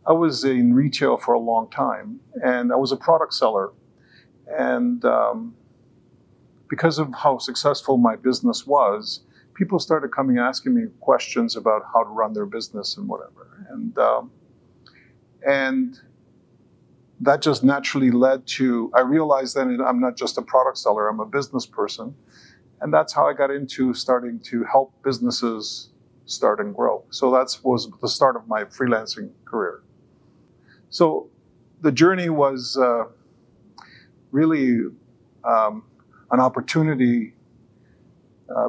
I was in retail for a long time, and I was a product seller. And because of how successful my business was, people started coming asking me questions about how to run their business and whatever. And that just naturally led to, I realized that I'm not just a product seller, I'm a business person. And that's how I got into starting to help businesses start and grow. So that was the start of my freelancing career. So the journey was really an opportunity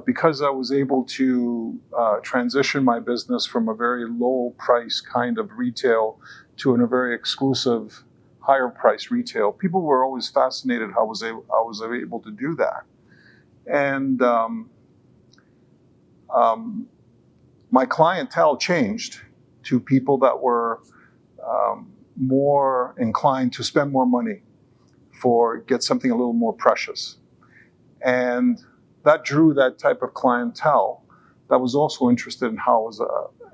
because I was able to transition my business from a very low price kind of retail to a very exclusive, higher price retail. People were always fascinated how I was able to do that. And my clientele changed to people that were more inclined to spend more money get something a little more precious. And that drew that type of clientele that was also interested in how I was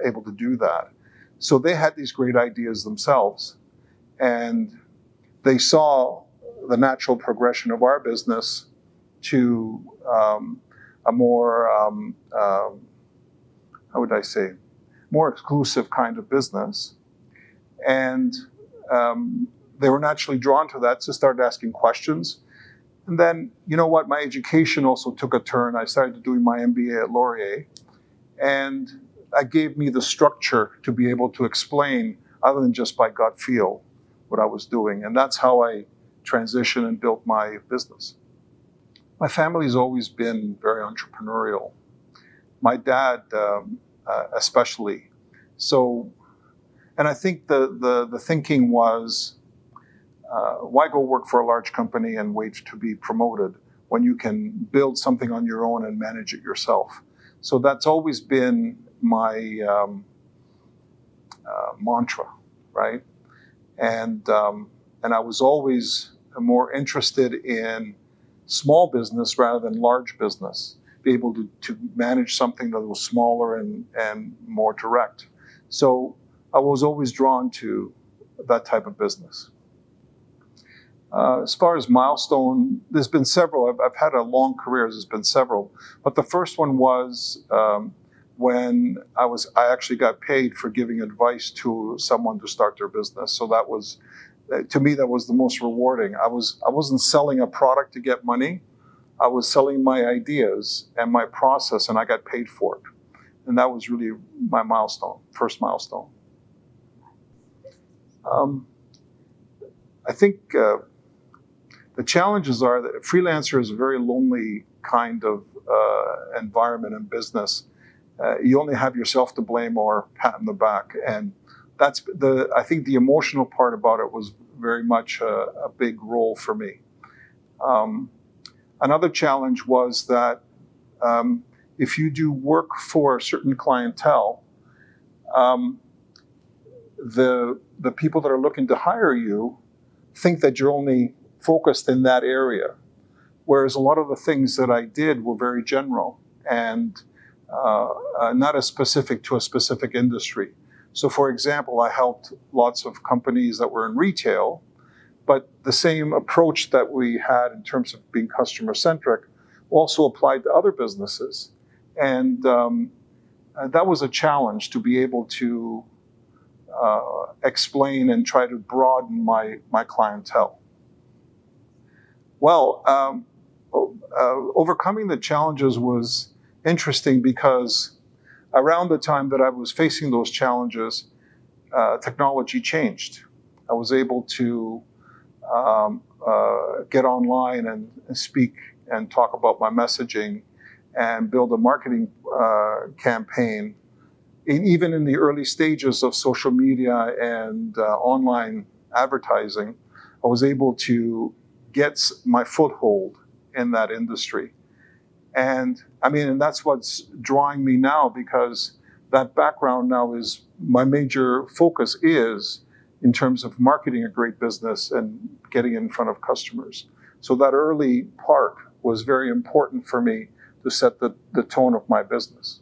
able to do that. So they had these great ideas themselves, and they saw the natural progression of our business to a more, how would I say, more exclusive kind of business. And they were naturally drawn to that, so started asking questions. And then, you know what, my education also took a turn. I started doing my MBA at Laurier, and that gave me the structure to be able to explain, other than just by gut feel, what I was doing. And that's how I transitioned and built my business. My family's always been very entrepreneurial. My dad, especially. So, and I think the thinking was, why go work for a large company and wait to be promoted when you can build something on your own and manage it yourself? So that's always been my mantra, right? And I was always more interested in small business rather than large business, be able to manage something that was smaller and more direct. So I was always drawn to that type of business. As far as milestone, there's been several. I've had a long career, there's been several. But the first one was when I actually got paid for giving advice to someone to start their business. So that was, to me, that was the most rewarding. I wasn't selling a product to get money. I was selling my ideas and my process, and I got paid for it. And that was really my milestone, first milestone. I think the challenges are that a freelancer is a very lonely kind of environment and business. You only have yourself to blame or pat on the back. And that's I think the emotional part about it was very much a big role for me. Another challenge was that if you do work for a certain clientele, the people that are looking to hire you think that you're only focused in that area, whereas a lot of the things that I did were very general and not as specific to a specific industry. So for example, I helped lots of companies that were in retail, but the same approach that we had in terms of being customer-centric also applied to other businesses. And that was a challenge to be able to explain and try to broaden my clientele. Well, overcoming the challenges was interesting because around the time that I was facing those challenges, technology changed. I was able to get online and speak and talk about my messaging and build a marketing campaign. And even in the early stages of social media and online advertising, I was able to get my foothold in that industry. And I mean, and that's what's drawing me now, because that background now is my major focus is in terms of marketing a great business and getting in front of customers. So that early part was very important for me to set the tone of my business.